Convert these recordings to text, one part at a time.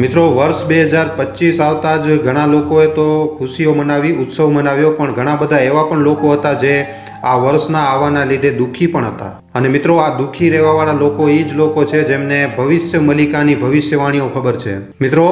મિત્રો વર્ષ 2025 આવતા જ ઘણા લોકોએ તો ખુશીઓ મનાવી, ઉત્સવ મનાવ્યો, પણ ઘણા બધા એવા પણ લોકો હતા જે આ વર્ષના આવવાના લીધે દુઃખી પણ હતા. અને મિત્રો, આ દુઃખી રહેવાવાળા લોકો એ જ લોકો છે જેમને ભવિષ્ય મલિકાની ભવિષ્યવાણીઓ ખબર છે. મિત્રો,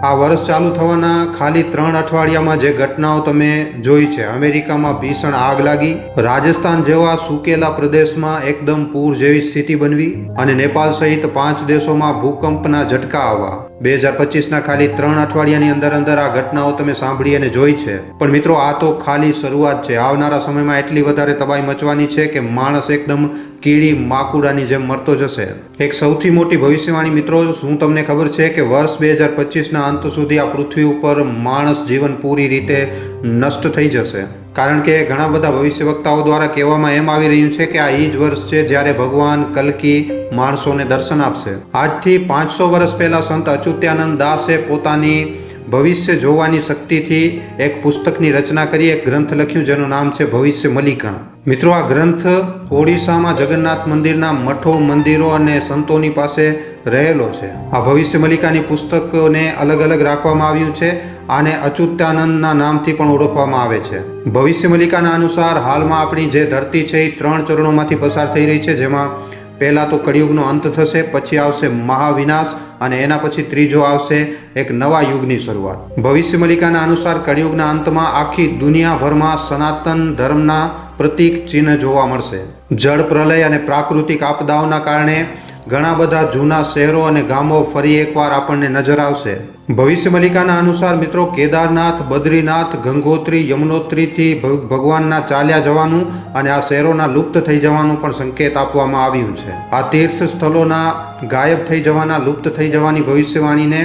આ વર્ષ ચાલુ થવાના ખાલી 3 અઠવાડિયામાં જે ઘટનાઓ તમે જોઈ છે, અમેરિકામાં ભીષણ આગ લાગી, રાજસ્થાન જેવા સૂકેલા પ્રદેશમાં એકદમ પૂર જેવી સ્થિતિ બનવી અને નેપાળ સહિત 5 દેશોમાં ભૂકંપના ઝટકા આવવા. 2025ના ખાલી 3 અઠવાડિયાની અંદર આ ઘટનાઓ તમે સાંભળી અને જોઈ છે. પણ મિત્રો, આ તો ખાલી શરૂઆત છે. આવનારા સમયમાં એટલી વધારે તબાહી મચવાની છે કે માણસ એકદમ કીડી માકુડાની જેમ મરતો જશે. એક સૌથી મોટી ભવિષ્યવાણી મિત્રો, શું તમને ખબર છે કે વર્ષ 2025ના અંત સુધી આ પૃથ્વી ઉપર માણસ જીવન પૂરી રીતે નષ્ટ થઈ જશે? કારણ કે ઘણા બધા ભવિષ્યવક્તાઓ દ્વારા કહેવામાં એમ આવી રહ્યું છે કે આ એ જ વર્ષ છે જ્યારે ભગવાન કલ્કી માણસોને દર્શન આપશે. આજથી 500 વર્ષ પહેલા સંત અચ્યુતાનંદ દાસે પોતાની ભવિષ્ય જોવાની શક્તિથી એક પુસ્તકની રચના કરી, એક ગ્રંથ લખ્યું જેનું નામ છે ભવિષ્ય મલિકા. મિત્રો, આ ગ્રંથ ઓડિશામાં જગન્નાથ મંદિરના મઠો, મંદિરો અને સંતોની પાસે રહેલો છે. આ ભવિષ્ય મલિકાની પુસ્તકોને અલગ અલગ રાખવામાં આવ્યું છે. આને અચ્યુતાનંદના નામથી પણ ઓળખવામાં આવે છે. ભવિષ્ય મલિકાના અનુસાર હાલમાં આપણી જે ધરતી છે એ 3 ચરણોમાંથી પસાર થઈ રહી છે, જેમાં પહેલા તો કળિયુગનો અંત થશે, પછી આવશે મહાવિનાશ અને એના પછી ત્રીજો આવશે એક નવા યુગની શરૂઆત. ભવિષ્ય મલિકાના અનુસાર કળિયુગના અંતમાં આખી દુનિયાભરમાં સનાતન ધર્મના પ્રતીક ચિહ્ન જોવા મળશે. જળ પ્રલય અને પ્રાકૃતિક આપદાઓના કારણે ઘણા બધા જૂના શહેરો અને ગામો ફરી એકવાર આપણને નજર આવશે. ભવિષ્ય મલિકાના અનુસાર મિત્રો, કેદારનાથ, બદ્રીનાથ, ગંગોત્રી, યમુનોત્રીથી ભગવાનના ચાલ્યા જવાનું અને આ શહેરોના લુપ્ત થઈ જવાનું પણ સંકેત આપવામાં આવ્યું છે. આ તીર્થ સ્થળોના ગાયબ થઈ જવાના, લુપ્ત થઈ જવાની ભવિષ્યવાણીને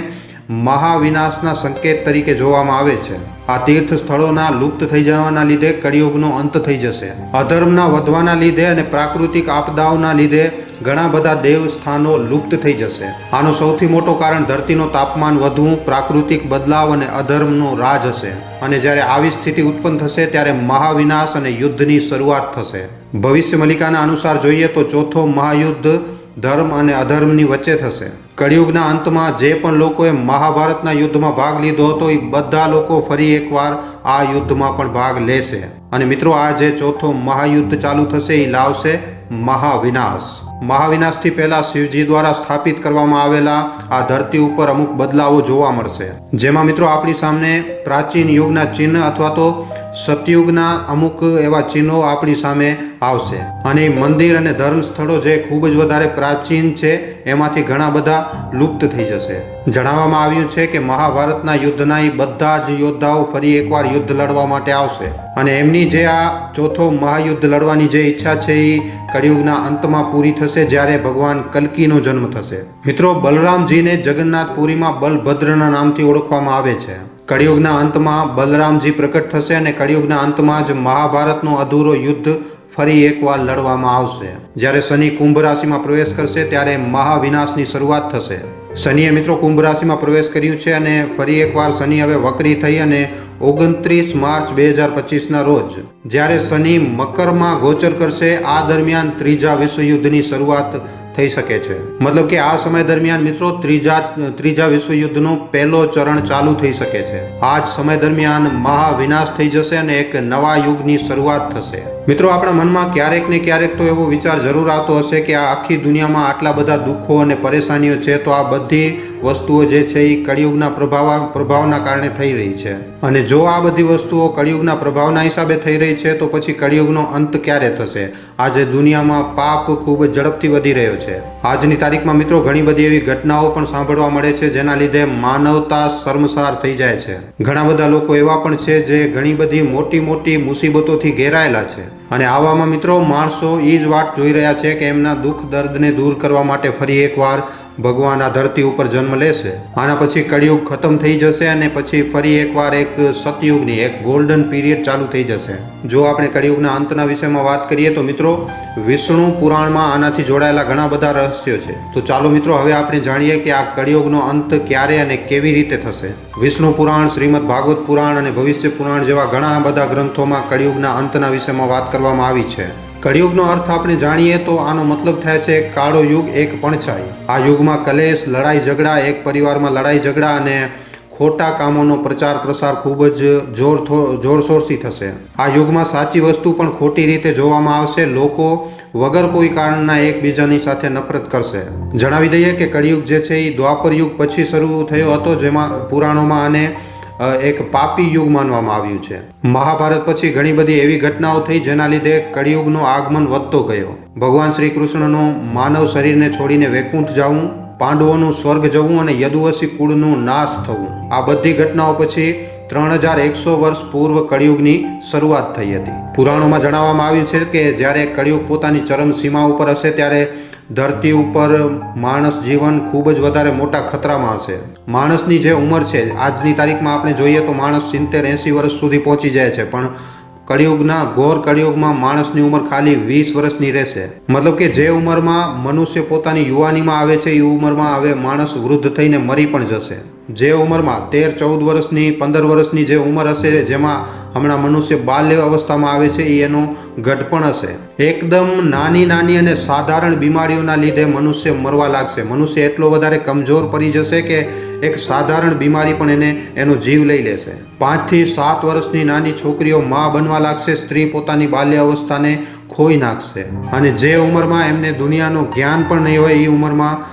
મહાવિનાશના સંકેત તરીકે જોવામાં આવે છે. આ તીર્થ સ્થળોના લુપ્ત થઈ જવાના લીધે કળિયુગનો અંત થઈ જશે. અધર્મના વધવાના લીધે અને પ્રાકૃતિક આપદાઓના લીધે ઘણા બધા દેવસ્થાનો લુપ્ત થઈ જશે. આનું સૌથી મોટું કારણ ધરતીનો તાપમાન વધવું, પ્રાકૃતિક બદલાવ અને અધર્મનો રાજ હશે. અને જ્યારે આવી સ્થિતિ ઉત્પન્ન થશે ત્યારે મહાવિનાશ અને યુદ્ધની શરૂઆત થશે. ભવિષ્ય મલિકાના અનુસાર જોઈએ તો ચોથો મહાયુદ્ધ ધર્મ અને અધર્મની વચ્ચે થશે. કળિયુગના અંતમાં જે પણ લોકોએ મહાભારતના યુદ્ધમાં ભાગ લીધો હતો એ બધા લોકો ફરી એકવાર આ યુદ્ધમાં પણ ભાગ લેશે. અને મિત્રો, આ જે ચોથો મહાયુદ્ધ ચાલુ થશે એ લાવશે મહાવિનાશ. મહાવિનાશથી પહેલા શિવજી દ્વારા સ્થાપિત કરવામાં આવેલા આ ધરતી ઉપર અમુક બદલાવો જોવા મળશે, જેમાં મિત્રો આપણી સામે પ્રાચીન યુગના ચિહ્ન અથવા તો સતયુગના અમુક એવા ચિહ્નો આપણી સામે આવશે. અને મંદિર અને ધર્મ સ્થળો જે ખૂબ જ વધારે પ્રાચીન છે એમાંથી ઘણા બધા લુપ્ત થઈ જશે. જણાવવામાં આવ્યું છે કે મહાભારતના યુદ્ધના એ બધા જ યોદ્ધાઓ ફરી એકવાર યુદ્ધ લડવા માટે આવશે. અને એમની જે આ ચોથો મહાયુદ્ધ લડવાની જે ઈચ્છા છે એ કળિયુગના અંતમાં પૂરી થશે, જ્યારે ભગવાન કલ્કીનો જન્મ થશે. મિત્રો, બલરામજીને જગન્નાથપુરીમાં બલભદ્રના નામથી ઓળખવામાં આવે છે. કળિયુગના અંતમાં બલરામજી પ્રકટ થશે અને કળિયુગના અંતમાં જ મહાભારતનો અધૂરો યુદ્ધ ફરી એકવાર લડવામાં આવશે. જ્યારે શનિ કુંભ રાશિમાં પ્રવેશ કરશે ત્યારે મહાવિનાશની શરૂઆત થશે. શનિએ મિત્રો કુંભ રાશિમાં પ્રવેશ કર્યું છે અને ફરી એકવાર શનિ હવે વક્રી થઈ અને 29 માર્ચ 2025ના રોજ જ્યારે શનિ મકરમાં ગોચર કરશે, આ દરમિયાન ત્રીજા વિશ્વયુદ્ધની શરૂઆત થઈ શકે છે. મતલબ કે આ સમય દરમિયાન મિત્રો ત્રીજા વિશ્વયુદ્ધનો પહેલો ચરણ ચાલુ થઈ શકે છે. આ જ સમય દરમિયાન મહાવિનાશ થઈ જશે અને એક નવા યુગની શરૂઆત થશે. મિત્રો, આપણા મનમાં ક્યારેક ને ક્યારેક તો એવો વિચાર જરૂર આવતો હશે કે આ આખી દુનિયામાં આટલા બધા દુઃખો અને પરેશાનીઓ છે, તો આ બધી વસ્તુઓ જે છે એ કળિયુગના પ્રભાવના કારણે થઈ રહી છે. અને જો આ બધી વસ્તુઓ કળિયુગના પ્રભાવના હિસાબે થઈ રહી છે તો પછી કળિયુગનો અંત ક્યારે થશે? આજે દુનિયામાં પાપ ખૂબ જ ઝડપથી વધી રહ્યો છે. આજની તારીખમાં મિત્રો ઘણી બધી એવી ઘટનાઓ પણ સાંભળવા મળે છે જેના લીધે માનવતા શર્મસાર થઈ જાય છે. ઘણા બધા લોકો એવા પણ છે જે ઘણી બધી મોટી મોટી મુસીબતોથી ઘેરાયેલા છે. અને આવામાં મિત્રો માણસો એ જ વાટ જોઈ રહ્યા છે કે એમના દુઃખ દર્દને દૂર કરવા માટે ફરી એકવાર ભગવાન આ ધરતી ઉપર જન્મ લેશે. આના પછી કળિયુગ ખતમ થઈ જશે અને પછી ફરી એકવાર એક સતયુગની એક ગોલ્ડન પીરિયડ ચાલુ થઈ જશે. જો આપણે કળિયુગના અંતના વિષયમાં વાત કરીએ તો મિત્રો વિષ્ણુ પુરાણમાં આનાથી જોડાયેલા ઘણા બધા રહસ્યો છે. તો ચાલો મિત્રો હવે આપણે જાણીએ કે આ કળિયુગનો અંત ક્યારે અને કેવી રીતે થશે. વિષ્ણુ પુરાણ, શ્રીમદ ભાગવત પુરાણ અને ભવિષ્ય પુરાણ જેવા ઘણા બધા ગ્રંથોમાં કળિયુગના અંતના વિષયમાં વાત કરવામાં આવી છે. કળિયુગનો અર્થ આપણે જાણીએ તો આનો મતલબ થાય છે કાળો યુગ, એક પડછાઈ. આ યુગમાં કલેશ, લડાઈ ઝઘડા, એક પરિવારમાં લડાઈ ઝઘડા અને ખોટા કામોનો પ્રચાર પ્રસાર ખૂબ જ જોરશોરથી થશે. આ યુગમાં સાચી વસ્તુ પણ ખોટી રીતે જોવામાં આવશે. લોકો વગર કોઈ કારણના એકબીજાની સાથે નફરત કરશે. જણાવી દઈએ કે કળિયુગ જે છે એ દ્વાપર યુગ પછી શરૂ થયો હતો, જેમાં પુરાણોમાં આને એક પાપી યુગ માનવામાં આવ્યું છે. મહાભારત પછી ઘણી બધી એવી ઘટનાઓ થઈ જેના લીધે કળિયુગનું આગમન વધતો ગયો. ભગવાન શ્રી કૃષ્ણનું માનવ શરીરને છોડીને વૈકુંઠ જવું, પાંડવોનું સ્વર્ગ જવું અને યદુવંશી કુળનું નાશ થવું, આ બધી ઘટનાઓ પછી 3100 વર્ષ પૂર્વ કળિયુગની શરૂઆત થઈ હતી. પુરાણોમાં જણાવવામાં આવ્યું છે કે જ્યારે કળિયુગ પોતાની ચરમ સીમા ઉપર હશે ત્યારે ધરતી ઉપર માણસ જીવન ખૂબ જ વધારે મોટા ખતરામાં હશે. માણસની જે ઉંમર છે આજની તારીખમાં આપણે જોઈએ તો માણસ 70-80 વર્ષ સુધી પહોંચી જાય છે, પણ કળિયુગના ઘોર કળિયુગમાં માણસની ઉંમર ખાલી 20 વર્ષની રહેશે. મતલબ કે જે ઉંમરમાં મનુષ્ય પોતાની યુવાનીમાં આવે છે એ ઉંમરમાં હવે માણસ વૃદ્ધ થઈને મરી પણ જશે. જે ઉંમરમાં 13-14 વર્ષની 15 વર્ષની જે ઉંમર હશે, જેમાં હમણાં મનુષ્ય બાલ્ય અવસ્થામાં આવે છે, એ એનો ઘટપણ હશે. એકદમ નાની નાની અને સાધારણ બીમારીઓના લીધે મનુષ્ય મરવા લાગશે. મનુષ્ય એટલો વધારે કમજોર પડી જશે કે એક સાધારણ બીમારી પણ એનો જીવ લઈ લેશે. 5 થી 7 વર્ષની નાની છોકરીઓ માં બનવા લાગશે. સ્ત્રી પોતાની બાલ્ય અવસ્થાને ખોઈ નાખશે. અને જે ઉંમરમાં એમને દુનિયાનું જ્ઞાન પણ નહીં હોય એ ઉંમરમાં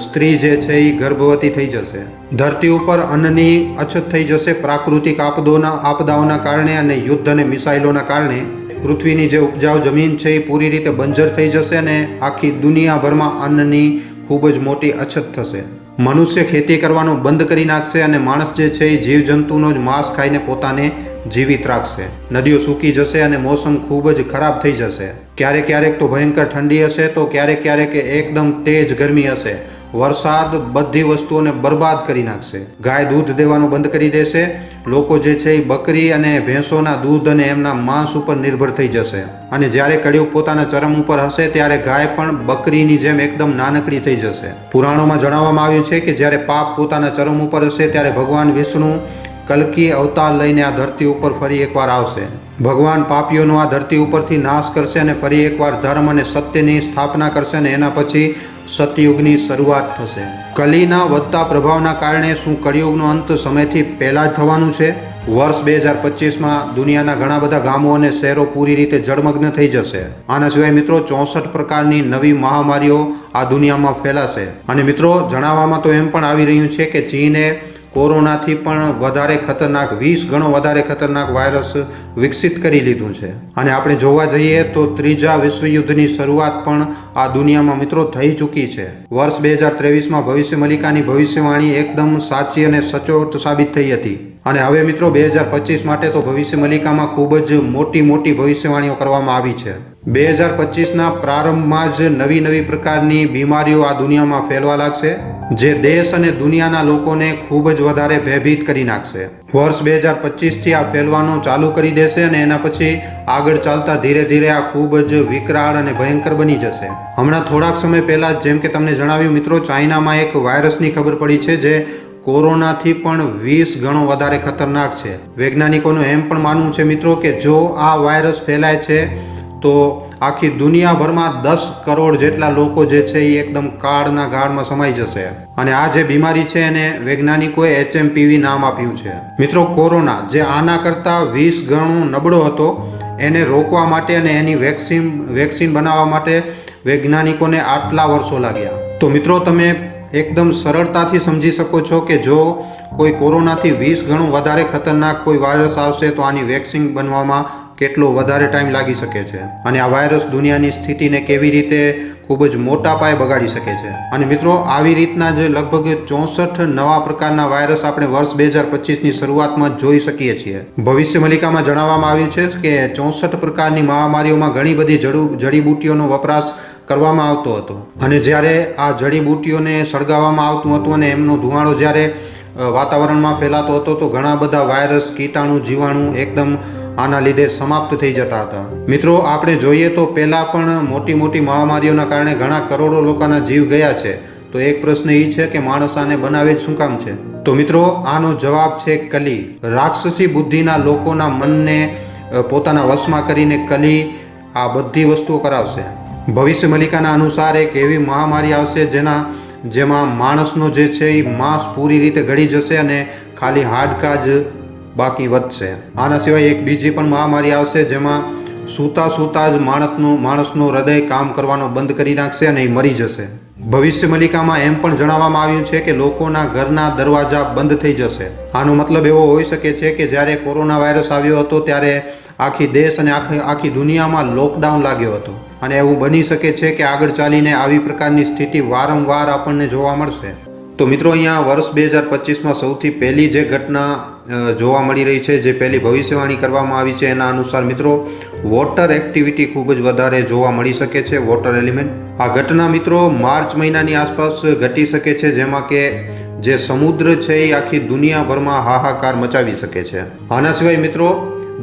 સ્ત્રી જે છે એ ગર્ભવતી થઈ જશે. ધરતી ઉપર અન્નની અછત થઈ જશે. પ્રાકૃતિક આપદાઓના કારણે અને યુદ્ધ અને મિસાઇલોના કારણે પૃથ્વીની જે ઉપજાઉ જમીન છે એ પૂરી રીતે બંજર થઈ જશે અને આખી દુનિયાભરમાં અન્નની ખૂબ જ મોટી અછત થશે. મનુષ્ય ખેતી કરવાનું બંધ કરી નાખશે અને માણસ જે છે એ જીવજંતુનો જ માંસ ખાઈને પોતાને જીવિત રાખશે. નદીઓ સૂકી જશે અને મોસમ ખૂબ જ ખરાબ થઈ જશે. ક્યારેક ક્યારેક તો ભયંકર ઠંડી હશે, તો ક્યારેક ક્યારેક એકદમ તેજ ગરમી હશે. વરસાદ બધી વસ્તુઓને બરબાદ કરી નાખશે. ગાય દૂધ દેવાનું બંધ કરી દેશે. લોકો જે છે એ બકરી અને ભેંસોના દૂધ અને એમના માંસ ઉપર નિર્ભર થઈ જશે. અને જ્યારે કળિયુગ પોતાના ચરમ ઉપર હશે ત્યારે ગાય પણ બકરીની જેમ એકદમ નાનકડી થઈ જશે. પુરાણોમાં જણાવવામાં આવ્યું છે કે જ્યારે પાપ પોતાના ચરમ ઉપર હશે ત્યારે ભગવાન વિષ્ણુ કલ્કી અવતાર લઈને આ ધરતી ઉપર ફરી એકવાર આવશે. ભગવાન પાપીઓનો આ ધરતી ઉપરથી નાશ કરશે અને ફરી એકવાર ધર્મ અને સત્યની સ્થાપના કરશે અને એના પછી સતયુગની શરૂઆત થશે. કલીના વધતા પ્રભાવના કારણે શું કળિયુગનો અંત સમયથી પહેલા જ થવાનું છે? વર્ષ 2025માં દુનિયાના ઘણા બધા ગામો અને શહેરો પૂરી રીતે જળમગ્ન થઈ જશે. આના સિવાય મિત્રો 64 પ્રકારની નવી મહામારીઓ આ દુનિયામાં ફેલાશે. અને મિત્રો જણાવવામાં તો એમ પણ આવી રહ્યું છે કે ચીને કોરોનાથી પણ વધારે ખતરનાક 20 ગણો વધારે ખતરનાક વાયરસ વિકસિત કરી લીધું છે. અને આપણે જોવા જઈએ તો ત્રીજા વિશ્વયુદ્ધની શરૂઆત પણ આ દુનિયામાં મિત્રો થઈ ચૂકી છે. વર્ષ 2023માં ભવિષ્ય મલિકાની ભવિષ્યવાણી એકદમ સાચી અને સચોટ સાબિત થઈ હતી. અને હવે મિત્રો 2025 માટે તો ભવિષ્ય મલિકામાં ખૂબ જ મોટી ભવિષ્યવાણીઓ કરવામાં આવી છે. 2025ના પ્રારંભમાં જ નવી પ્રકારની બીમારીઓ આ દુનિયામાં ફેલવા લાગશે, જે દેશ અને દુનિયાના લોકોને ખૂબ જ વધારે ભયભીત કરી નાખશે. વર્ષ 2025થી આ ફેલવાનું ચાલુ કરી દેશે અને એના પછી આગળ ચાલતા ધીરે ધીરે આ ખૂબ જ વિકરાળ અને ભયંકર બની જશે. હમણાં થોડાક સમય પહેલા જેમ કે તમને જણાવ્યું મિત્રો, ચાઇનામાં એક વાયરસની ખબર પડી છે જે કોરોનાથી પણ 20 ગણો વધારે ખતરનાક છે. વૈજ્ઞાનિકોનું એમ પણ માનવું છે મિત્રો કે જો આ વાયરસ ફેલાય છે તો આખી દુનિયાભરમાં 10 કરોડ જેટલા લોકો જે છે એ એકદમ કાળના ગાળમાં સમાઈ જશે. અને આ જે બીમારી છે એને વૈજ્ઞાનિકોએ HMPV નામ આપ્યું છે. મિત્રો કોરોના જે આના કરતાં 20 ગણો નબળો હતો, એને રોકવા માટે અને એની વેક્સિન બનાવવા માટે વૈજ્ઞાનિકોને આટલા વર્ષો લાગ્યા. તો મિત્રો તમે એકદમ સરળતાથી સમજી શકો છો કે જો કોઈ કોરોનાથી 20 ગણું વધારે ખતરનાક કોઈ વાયરસ આવશે તો આની વેક્સિન બનવામાં કેટલો વધારે ટાઈમ લાગી શકે છે. અને આ વાયરસ દુનિયાની સ્થિતિને કેવી રીતે ખૂબ જ મોટા પાયે બગાડી શકે છે. અને મિત્રો આવી રીતના જ લગભગ 64 નવા પ્રકારના વાયરસ આપણે વર્ષ 2025ની શરૂઆતમાં જોઈ શકીએ છીએ. ભવિષ્ય મલિકામાં જણાવવામાં આવ્યું છે કે 64 પ્રકારની મહામારીઓમાં ઘણી બધી જડીબુટ્ટીઓનો વપરાશ કરવામાં આવતો હતો. અને જ્યારે આ જડીબુટ્ટીઓને સળગાવવામાં આવતું હતું અને એમનો ધુમાડો જ્યારે વાતાવરણમાં ફેલાતો હતો તો ઘણા બધા વાયરસ, કીટાણુ, જીવાણુ એકદમ આના લીધે સમાપ્ત થઈ જતા હતા. મિત્રો આપણે જોઈએ તો પહેલાં પણ મોટી મહામારીઓના કારણે ઘણા કરોડો લોકોના જીવ ગયા છે. તો એક પ્રશ્ન એ છે કે માણસ આને બનાવે જ શું કામ છે? તો મિત્રો આનો જવાબ છે કલી. રાક્ષસી બુદ્ધિના લોકોના મનને પોતાના વશમાં કરીને કલી આ બધી વસ્તુઓ કરાવશે. ભવિષ્ય મલિકાના અનુસાર એક એવી મહામારી આવશે જેમાં માણસનો જે છે એ માંસ પૂરી રીતે ગળી જશે અને ખાલી હાડકાં જ બાકી વધશે. આના સિવાય એક બીજી પણ મહામારી આવશે જેમાં સૂતા જ માણસનું હૃદય કામ કરવાનો બંધ કરી નાખશે અને એ મરી જશે. ભવિષ્ય મલિકામાં એમ પણ જણાવવામાં આવ્યું છે કે લોકોના ઘરના દરવાજા બંધ થઈ જશે. આનો મતલબ એવો હોઈ શકે છે કે જ્યારે કોરોના વાયરસ આવ્યો હતો ત્યારે આખી દેશ અને આખી દુનિયામાં લોકડાઉન લાગ્યો હતો અને એવું બની શકે છે કે આગળ ચાલીને આવી પ્રકારની સ્થિતિ વારંવાર આપણને જોવા મળશે. તો મિત્રો અહીંયા વર્ષ 2025માં સૌથી પહેલી જે ઘટના જોવા મળી રહી છે, જે પહેલી ભવિષ્યવાણી કરવામાં આવી છે એના અનુસાર મિત્રો વોટર એક્ટિવિટી ખૂબ જ વધારે જોવા મળી શકે છે. વોટર એલિમેન્ટ આ ઘટના મિત્રો માર્ચ મહિનાની આસપાસ ઘટી શકે છે, જેમાં કે જે સમુદ્ર છે એ આખી દુનિયાભરમાં હાહાકાર મચાવી શકે છે. આના સિવાય મિત્રો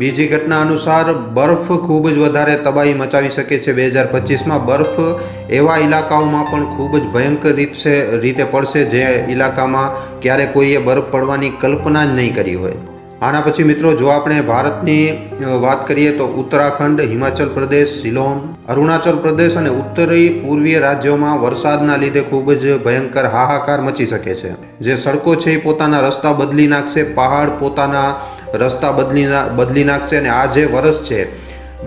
બીજી ઘટના અનુસાર બરફ ખૂબ જ વધારે તબાહી મચાવી શકે છે. 2025માં બરફ એવા ઇલાકાઓમાં પણ ખૂબ જ ભયંકર રીતે પડશે જે ઇલાકામાં ક્યારે કોઈએ બરફ પડવાની કલ્પના જ નહીં કરી હોય. આના પછી મિત્રો જો આપણે ભારતની વાત કરીએ તો ઉત્તરાખંડ, હિમાચલ પ્રદેશ, શિલોંગ, અરુણાચલ પ્રદેશ અને ઉત્તરી પૂર્વીય રાજ્યોમાં વરસાદના લીધે ખૂબ જ ભયંકર હાહાકાર મચી શકે છે. જે સડકો છે એ પોતાના રસ્તા બદલી નાખશે, પહાડ પોતાના રસ્તા બદલી નાખશે અને આ જે વર્ષ છે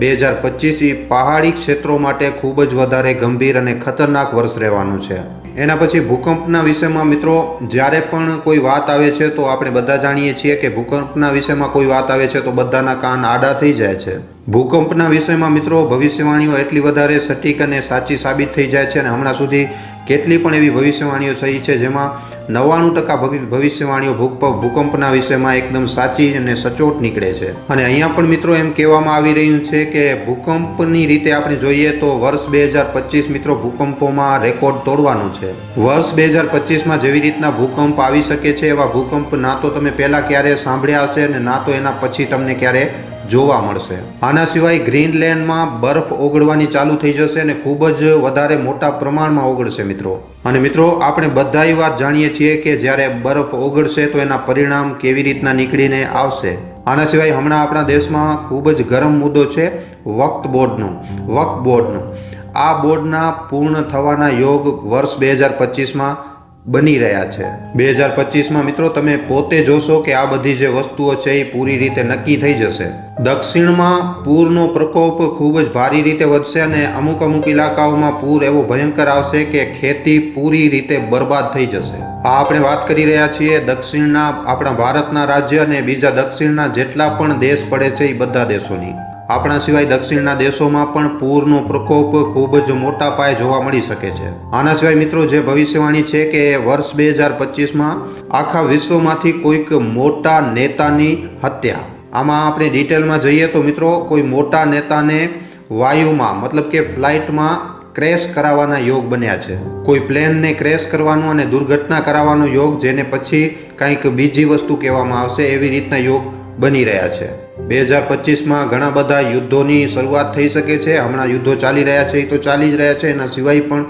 2025 એ પહાડી ક્ષેત્રો માટે ખૂબ જ વધારે ગંભીર અને ખતરનાક વર્ષ રહેવાનું છે. એના પછી ભૂકંપના વિષયમાં મિત્રો જ્યારે પણ કોઈ વાત આવે છે તો આપણે બધા જાણીએ છીએ કે ભૂકંપના વિષયમાં કોઈ વાત આવે છે તો બધાના કાન આડા થઈ જાય છે. ભૂકંપના વિષયમાં મિત્રો ભવિષ્યવાણીઓ એટલી વધારે સટીક અને સાચી સાબિત થઈ જાય છે અને હમણાં સુધી કેટલી પણ એવી ભવિષ્યવાણીઓ થઈ છે જેમાં 99% ભવિષ્યવાણીઓ ભૂકંપના વિષયમાં એકદમ સાચી અને સચોટ નીકળે છે. અને અહીંયા પણ મિત્રો એમ કહેવામાં આવી રહ્યું છે કે ભૂકંપની રીતે આપણે જોઈએ તો વર્ષ 2025 મિત્રો ભૂકંપોમાં રેકોર્ડ તોડવાનું છે. વર્ષ 2025માં જેવી રીતના ભૂકંપ આવી શકે છે એવા ભૂકંપ ના તો તમે પહેલા ક્યારે સાંભળ્યા હશે અને ના તો એના પછી તમને ક્યારે જોવા મળશે. આના સિવાય ગ્રીનલેન્ડમાં બરફ ઓગળવાની ચાલુ થઈ જશે અને ખૂબ જ વધારે મોટા પ્રમાણમાં ઓગળશે મિત્રો. અને મિત્રો આપણે બધા એ વાત જાણીએ છીએ કે જ્યારે બરફ ઓગળશે તો એના પરિણામ કેવી રીતના નીકળીને આવશે. આના સિવાય હમણાં આપણા દેશમાં ખૂબ જ ગરમ મુદ્દો છે વક્ફ બોર્ડનો. આ બોર્ડના પૂર્ણ થવાના યોગ વર્ષ 2025માં બની રહ્યા છે. 2025માં મિત્રો તમે પોતે જોશો કે આ બધી જે વસ્તુઓ છે એ પૂરી રીતે નક્કી થઈ જશે. દક્ષિણમાં પૂરનો પ્રકોપ ખૂબ જ ભારી રીતે વધશે અને અમુક ઇલાકાઓમાં પૂર એવો ભયંકર આવશે કે ખેતી પૂરી રીતે બરબાદ થઈ જશે. આ આપણે વાત કરી રહ્યા છીએ દક્ષિણના આપણા ભારતના રાજ્ય અને બીજા દક્ષિણના જેટલા પણ દેશ પડે છે એ બધા દેશોની. આપણા સિવાય દક્ષિણના દેશોમાં પણ પૂરનો પ્રકોપ ખૂબ જ મોટા પાયે જોવા મળી શકે છે. આના સિવાય મિત્રો જે ભવિષ્યવાણી છે કે વર્ષ 2025માં આખા વિશ્વમાંથી કોઈક મોટા નેતાની હત્યા. આમાં આપણે ડિટેલમાં જઈએ તો મિત્રો કોઈ મોટા નેતાને વાયુમાં મતલબ કે ફ્લાઇટમાં ક્રેશ કરાવવાના યોગ બન્યા છે. કોઈ પ્લેનને ક્રેશ કરવાનો અને દુર્ઘટના કરાવવાનો યોગ, જેને પછી કંઈક બીજી વસ્તુ કહેવામાં આવશે એવી રીતના યોગ બની રહ્યા છે. 2025માં ઘણા બધા યુદ્ધોની શરૂઆત થઈ શકે છે. હમણાં યુદ્ધો ચાલી રહ્યા છે એ તો ચાલી જ રહ્યા છે, એના સિવાય પણ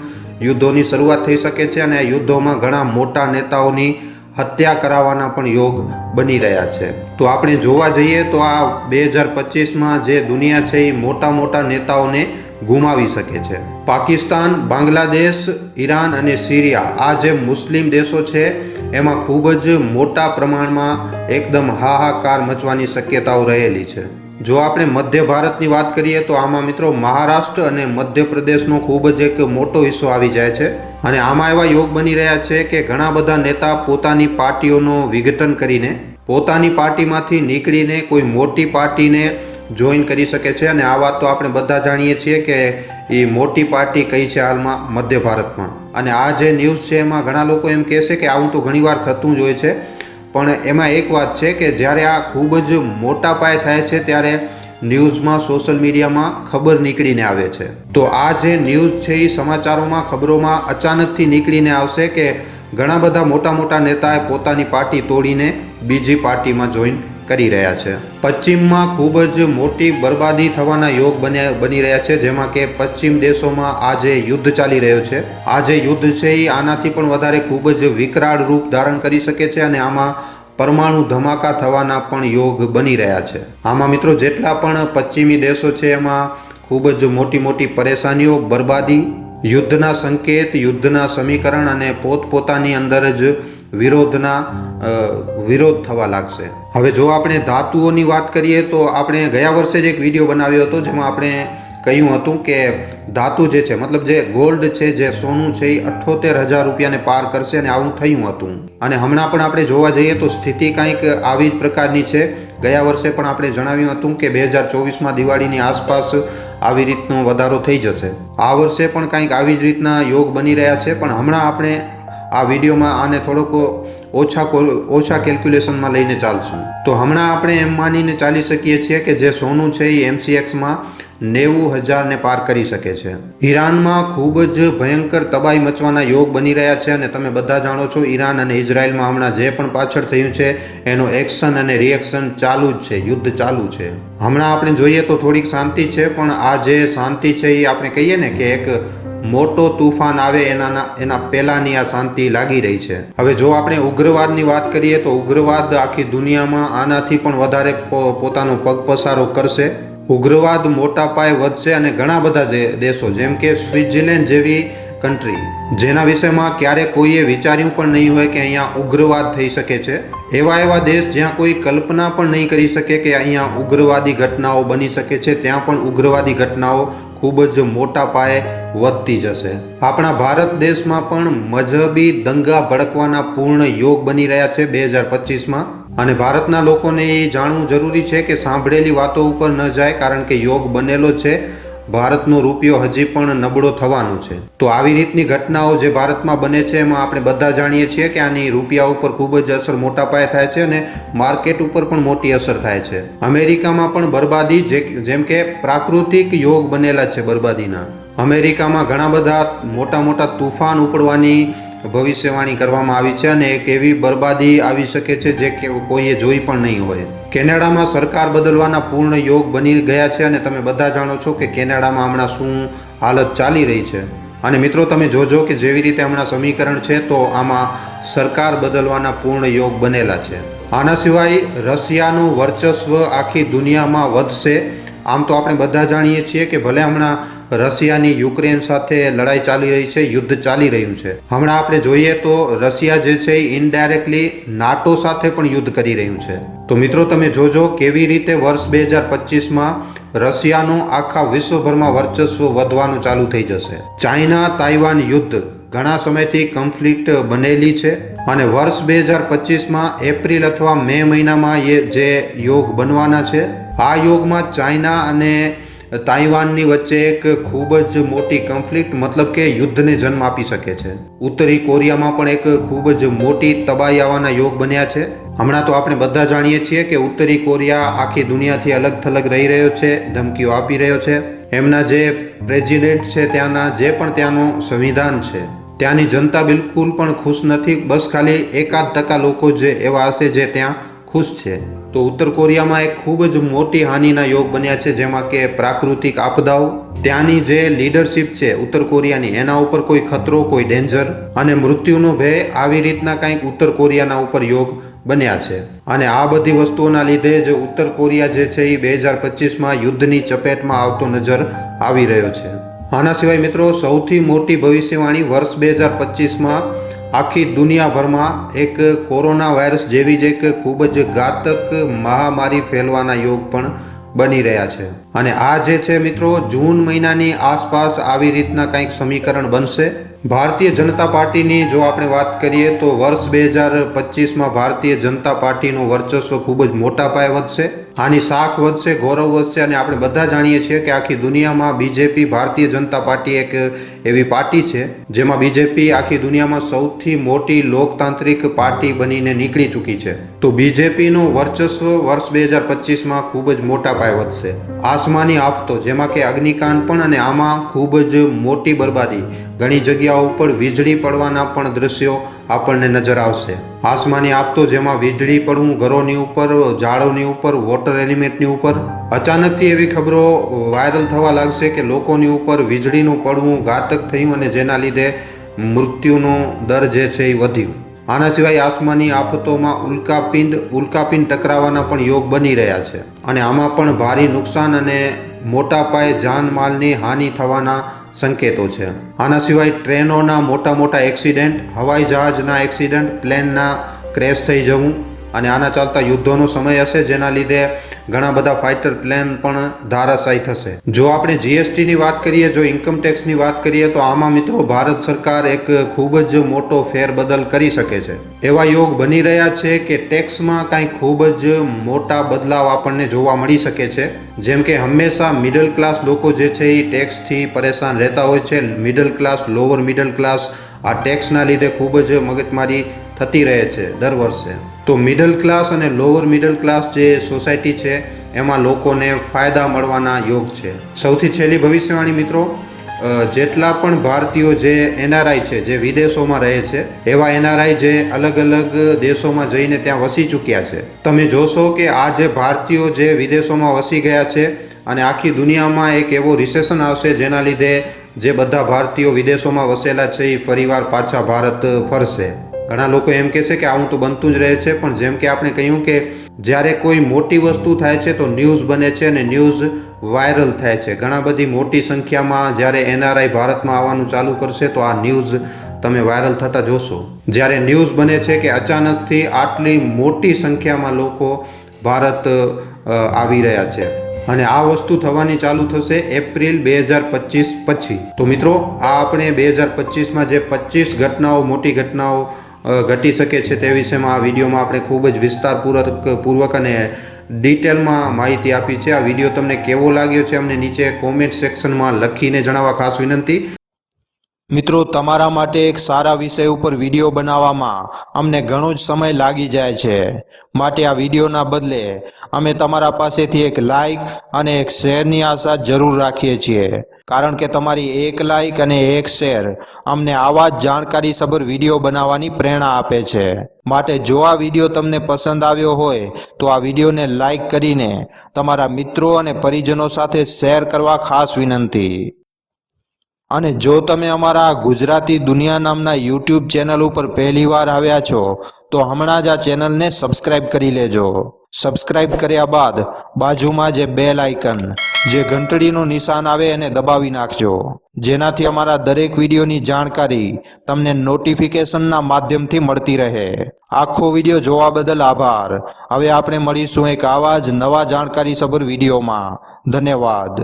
યુદ્ધોની શરૂઆત થઈ શકે છે અને આ યુદ્ધોમાં ઘણા મોટા નેતાઓની હત્યા કરાવવાના પણ યોગ બની રહ્યા છે. તો આપણે જોવા જઈએ તો આ 2025માં જે દુનિયા છે એ મોટા નેતાઓને ગુમાવી શકે છે. પાકિસ્તાન, બાંગ્લાદેશ, ઈરાન અને સિરિયા આ જે મુસ્લિમ દેશો છે એમાં ખૂબ જ મોટા પ્રમાણમાં એકદમ હાહાકાર મચવાની શક્યતાઓ રહેલી છે. જો આપણે મધ્ય ભારતની વાત કરીએ તો આમાં મિત્રો મહારાષ્ટ્ર અને મધ્યપ્રદેશનો ખૂબ જ એક મોટો હિસ્સો આવી જાય છે અને આમાં એવા યોગ બની રહ્યા છે કે ઘણા બધા નેતા પોતાની પાર્ટીઓનો વિઘટન કરીને પોતાની પાર્ટીમાંથી નીકળીને કોઈ મોટી પાર્ટીને જોઈન કરી શકે છે. અને આ વાત તો આપણે બધા જાણીએ છીએ કે એ મોટી પાર્ટી કઈ છે હાલમાં મધ્ય ભારતમાં. અને આ જે ન્યૂઝ છે એમાં ઘણા લોકો એમ કહેશે કે આવું તો ઘણીવાર થતું જ હોય છે, પણ એમાં એક વાત છે કે જ્યારે આ ખૂબ જ મોટા પાયે થાય છે ત્યારે ન્યૂઝમાં, સોશિયલ મીડિયામાં ખબર નીકળીને આવે છે. તો આ જે ન્યૂઝ છે એ સમાચારોમાં, ખબરોમાં અચાનકથી નીકળીને આવશે કે ઘણા બધા મોટા નેતાએ પોતાની પાર્ટી તોડીને બીજી પાર્ટીમાં જોઈન કરી રહ્યા છે. પશ્ચિમમાં ખૂબ જ મોટી બરબાદી થવાના યોગ બની રહ્યા છે, જેમાં કે પશ્ચિમ દેશોમાં આ જે યુદ્ધ ચાલી રહ્યો છે, આ જે યુદ્ધ છે એ આનાથી પણ વધારે ખૂબ જ વિકરાળ રૂપ ધારણ કરી શકે છે અને આમાં પરમાણુ ધમાકા થવાના પણ યોગ બની રહ્યા છે. આમાં મિત્રો જેટલા પણ પશ્ચિમી દેશો છે એમાં ખૂબ જ મોટી મોટી પરેશાનીઓ, બરબાદી, યુદ્ધના સંકેત, યુદ્ધના સમીકરણ અને પોતપોતાની અંદર જ વિરોધ થવા લાગશે. હવે જો આપણે ધાતુઓની વાત કરીએ તો આપણે ગયા વર્ષે જ એક વિડીયો બનાવ્યો હતો જેમાં આપણે કહ્યું હતું કે ધાતુ જે છે, મતલબ જે ગોલ્ડ છે, જે સોનું છે, એ 78,000 રૂપિયાને પાર કરશે અને આવું થયું હતું. અને હમણાં પણ આપણે જોવા જઈએ તો સ્થિતિ કંઈક આવી જ પ્રકારની છે. ગયા વર્ષે પણ આપણે જણાવ્યું હતું કે 2024માં દિવાળીની આસપાસ આવી રીતનો વધારો થઈ જશે. આ વર્ષે પણ કંઈક આવી જ રીતના યોગ બની રહ્યા છે. પણ હમણાં આપણે આ વિડીયોમાં આને થોડોક ઓછા કેલ્ક્યુલેશનમાં લઈને ચાલશું. તો હમણાં આપણે એમ માનીને ચાલી શકીએ છીએ કે જે સોનું છે એ MCXમાં 90,000ને પાર કરી શકે છે. ઈરાનમાં ખૂબ જ ભયંકર તબાહી મચવાના યોગ બની રહ્યા છે અને તમે બધા જાણો છો ઈરાન અને ઇઝરાયલમાં હમણાં જે પણ પાછળ થયું છે એનો એક્શન અને રિએક્શન ચાલુ જ છે, યુદ્ધ ચાલુ છે. હમણાં આપણે જોઈએ તો થોડીક શાંતિ છે, પણ આ જે શાંતિ છે એ આપણે કહીએ ને કે એક મોટો તુફાન આવે એના પહેલાની આ શાંતિ લાગી રહી છે. હવે જો આપણે ઉગ્રવાદની વાત કરીએ તો ઉગ્રવાદ આખી દુનિયામાં આનાથી પણ વધારે પોતાનો પગપસારો કરશે. ઉગ્રવાદ મોટા પાયે વધશે અને ઘણા બધા દેશો જેમ કે સ્વિટ્ઝરલેન્ડ જેવી કન્ટ્રી જેના વિષયમાં ક્યારેક કોઈએ વિચાર્યું પણ નહીં હોય કે અહીંયા ઉગ્રવાદ થઈ શકે છે, એવા દેશ જ્યાં કોઈ કલ્પના પણ નહીં કરી શકે કે અહીંયા ઉગ્રવાદી ઘટનાઓ બની શકે છે, ત્યાં પણ ઉગ્રવાદી ઘટનાઓ ખૂબ જ મોટા પાયે વધતી જશે. આપણા ભારત દેશમાં પણ મજહબી દંગા ભડકવાના પૂર્ણ યોગ બની રહ્યા છે 2025માં. અને ભારતના લોકોને એ જાણવું જરૂરી છે કે સાંભળેલી વાતો ઉપર ન જાય, કારણ કે યોગ બનેલો છે. ભારતનો રૂપિયો હજી પણ નબળો થવાનો છે. તો આવી રીતની ઘટનાઓ જે ભારતમાં બને છે એમાં આપણે બધા જાણીએ છીએ કે આની રૂપિયા ઉપર ખૂબ જ અસર મોટા પાયે થાય છે અને માર્કેટ ઉપર પણ મોટી અસર થાય છે. અમેરિકામાં પણ બરબાદી, જેમ કે પ્રાકૃતિક યોગ બનેલા છે બરબાદીના. અમેરિકામાં ઘણા બધા મોટા મોટા તુફાન ઉપડવાની ભવિષ્યવાણી કરવામાં આવી છે અને એક એવી બરબાદી આવી શકે છે જે કોઈએ જોઈ પણ નહીં હોય. કેનેડામાં સરકાર બદલવાના પૂર્ણ યોગ બની ગયા છે અને તમે બધા જાણો છો કે કેનેડામાં હમણાં શું હાલત ચાલી રહી છે. અને મિત્રો તમે જોજો કે જેવી રીતે હમણાં સમીકરણ છે તો આમાં સરકાર બદલવાના પૂર્ણ યોગ બનેલા છે. આના સિવાય રશિયાનું વર્ચસ્વ આખી દુનિયામાં વધશે. આમ તો આપણે બધા જાણીએ છીએ કે ભલે હમણાં રશિયાની યુક્રેન સાથે લડાઈ ચાલી રહી છે, યુદ્ધ ચાલી રહ્યું છે. હમણાં આપણે જોઈએ તો રશિયા જે છે એ ઇનડાયરેક્ટલી નાટો સાથે પણ યુદ્ધ કરી રહ્યું છે. તો મિત્રો તમે જોજો કેવી રીતે વર્ષ 2025માં રશિયાનું આખા વિશ્વભરમાં વર્ચસ્વ વધવાનું ચાલુ થઈ જશે. ચાઇના તાઇવાન યુદ્ધ ઘણા સમયથી કન્ફ્લિક્ટ બનેલી છે અને વર્ષ 2025માં એપ્રિલ અથવા મે મહિનામાં જે યોગ બનવાના છે, આ યોગમાં ચાઇના અને તાઇવાનની વચ્ચે એક ખૂબ જ મોટી કન્ફ્લિક્ટ, મતલબ કે યુદ્ધને જન્મ આપી શકે છે. ઉત્તરી કોરિયામાં પણ એક ખૂબ જ મોટી તબાહી આવવાના યોગ બન્યા છે. હમણાં તો આપણે બધા જાણીએ છીએ કે ઉત્તરી કોરિયા આખી દુનિયાથી અલગ થલગ રહી રહ્યો છે, ધમકીઓ આપી રહ્યો છે. એમના જે પ્રેસિડેન્ટ છે, ત્યાંનું સંવિધાન છે, ત્યાંની જનતા બિલકુલ પણ ખુશ નથી. બસ ખાલી 1% લોકો જ એવા હશે જે ત્યાં ખુશ છે. તો ઉત્તર કોરિયામાં એક ખૂબ જ મોટી હાનિના યોગ બન્યા છે, જેમાં કે પ્રાકૃતિક આપદાઓ, ત્યાંની જે લીડરશિપ છે ઉત્તર કોરિયાની, એના ઉપર કોઈ ખતરો, કોઈ ડેન્જર અને મૃત્યુનો ભય, આવી રીતના કંઈક ઉત્તર કોરિયાના ઉપર યોગ બન્યા છે. અને આ બધી વસ્તુઓના લીધે જ ઉત્તર કોરિયા જે છે એ 2025માં યુદ્ધની ચપેટમાં આવતો નજર આવી રહ્યો છે. આના સિવાય મિત્રો સૌથી મોટી ભવિષ્યવાણી વર્ષ 2025માં આખી દુનિયાભરમાં એક કોરોના વાયરસ જેવી જ એક ખૂબ જ ઘાતક મહામારી ફેલવાના યોગ પણ બની રહ્યા છે. અને આ જે છે મિત્રો જૂન મહિનાની આસપાસ આવી રીતના કંઈક સમીકરણ બનશે. ભારતીય જનતા પાર્ટીની જો આપણે વાત કરીએ તો વર્ષ 2025માં ભારતીય જનતા પાર્ટીનું વર્ચસ્વ ખૂબ જ મોટા પાયે વધશે. આની શાખ વધશે, ગૌરવ વધશે. અને આપણે બધા જાણીએ છીએ કે આખી દુનિયામાં બીજેપી, ભારતીય જનતા પાર્ટી એક એવી પાર્ટી છે જેમાં બીજેપી આખી દુનિયામાં સૌથી મોટી લોકતાંત્રિક પાર્ટી બનીને નીકળી ચૂકી છે. તો બીજેપીનું વર્ચસ્વ વર્ષ 2025માં ખૂબ જ મોટા પાયે વધશે. આસમાની આફતો જેમાં કે અગ્નિકાંડ પણ, અને આમાં ખૂબ જ મોટી બરબાદી, ઘણી જગ્યાઓ ઉપર વીજળી પડવાના પણ દ્રશ્યો આપણને નજર આવશે. આસમાની આફતો જેમાં વીજળી પડવું ઘરોની ઉપર, ઝાડોની ઉપર, વોટર એલિમેન્ટની ઉપર. અચાનકથી એવી ખબરો વાયરલ થવા લાગશે કે લોકોની ઉપર વીજળીનું પડવું ઘાતક થયું અને જેના લીધે મૃત્યુનો દર જે છે એ વધ્યું. આના સિવાય આસમાની આફતોમાં ઉલ્કાપિંડ ટકરાવાના પણ યોગ બની રહ્યા છે અને આમાં પણ ભારે નુકસાન અને મોટા પાયે જાનમાલની હાનિ થવાના સંકેતો છે. આના સિવાય ટ્રેનોના મોટા મોટા એક્સિડન્ટ, હવાઈ જહાજના એક્સિડન્ટ, પ્લેનના ક્રેશ થઈ જવું અને આના ચાલતા યુદ્ધોનો સમય હશે જેના લીધે ઘણા બધા ફાઇટર પ્લેન પણ ધારાશાયી થશે. જો આપણે જીએસટીની વાત કરીએ, જો ઇન્કમ ટેક્સની વાત કરીએ તો આમાં મિત્રો ભારત સરકાર એક ખૂબ જ મોટો ફેરબદલ કરી શકે છે. એવા યોગ બની રહ્યા છે કે ટેક્સમાં કાંઈ ખૂબ જ મોટા બદલાવ આપણને જોવા મળી શકે છે. જેમ કે હંમેશા મિડલ ક્લાસ લોકો જે છે એ ટેક્સથી પરેશાન રહેતા હોય છે. Middle class, lower middle class આ ટેક્સના લીધે ખૂબ જ મગજમારી થતી રહે છે દર વર્ષે. તો મિડલ ક્લાસ અને લોઅર મિડલ ક્લાસ જે સોસાયટી છે એમાં લોકોને ફાયદા મળવાના યોગ છે. સૌથી છેલ્લી ભવિષ્યવાણી મિત્રો, જેટલા પણ ભારતીયો જે એનઆરઆઈ છે, જે વિદેશોમાં રહે છે, એવા એનઆરઆઈ જે અલગ અલગ દેશોમાં જઈને ત્યાં વસી ચૂક્યા છે, તમે જોશો કે આ જે ભારતીયો જે વિદેશોમાં વસી ગયા છે અને આખી દુનિયામાં એક એવો રિસેશન આવશે જેના લીધે જે બધા ભારતીયો વિદેશોમાં વસેલા છે એ ફરીવાર પાછા ભારત ફરશે. ઘણા લોકો એમ કહેશે કે આવું તો બનતું જ રહે છે, પણ જેમ કે આપણે કહ્યું કે જ્યારે કોઈ મોટી વસ્તુ થાય છે તો ન્યૂઝ બને છે અને ન્યૂઝ વાયરલ થાય છે. ઘણા બધી મોટી સંખ્યામાં જ્યારે એનઆરઆઈ ભારતમાં આવવાનું ચાલુ કરશે તો આ ન્યૂઝ તમે વાયરલ થતા જોશો. જ્યારે ન્યૂઝ બને છે કે અચાનકથી આટલી મોટી સંખ્યામાં લોકો ભારત આવી રહ્યા છે અને આ વસ્તુ થવાની ચાલુ થશે એપ્રિલ 2025 પછી. તો મિત્રો આ આપણે 2025માં જે 25 ઘટનાઓ, મોટી ઘટનાઓ ઘટી શકે છે તે વિષયમાં આ વિડીયોમાં આપણે ખૂબ જ વિસ્તારપૂર્વક અને ડિટેલમાં માહિતી આપી છે. આ વિડીયો તમને કેવો લાગ્યો છે અમને નીચે કોમેન્ટ સેક્શનમાં લખીને જણાવવા ખાસ વિનંતી. મિત્રો, તમારા માટે એક સારા વિષય ઉપર વિડીયો બનાવવામાં અમને ઘણો જ સમય લાગી જાય છે, માટે આ વિડીયોના બદલે અમે તમારા પાસેથી એક લાઇક અને એક શેરની આશા જરૂર રાખીએ છીએ, કારણ કે તમારી એક લાઇક અને એક શેર અમને આવા જ જાણકારીસભર વિડીયો બનાવવાની પ્રેરણા આપે છે. માટે જો આ વિડીયો તમને પસંદ આવ્યો હોય તો આ વિડીયોને લાઇક કરીને તમારા મિત્રો અને પરિજનો સાથે શેર કરવા ખાસ વિનંતી. અને જો તમે અમારા ગુજરાતી દુનિયા નામના યુટ્યુબ ચેનલ ઉપર પહેલીવાર આવ્યા છો તો હમણાં જ આ ચેનલને સબસ્ક્રાઇબ કરી લેજો. સબસ્ક્રાઇબ કર્યા બાદ બાજુમાં જે બેલ આઇકન, જે ઘંટડીનું નિશાન આવે એને દબાવી નાખજો, જેનાથી અમારા દરેક વિડીયોની જાણકારી તમને નોટિફિકેશનના માધ્યમથી મળતી રહે. આખો વિડીયો જોવા બદલ આભાર. હવે આપણે મળીશું એક આવા જ નવા જાણકારીસભર વિડીયોમાં. ધન્યવાદ.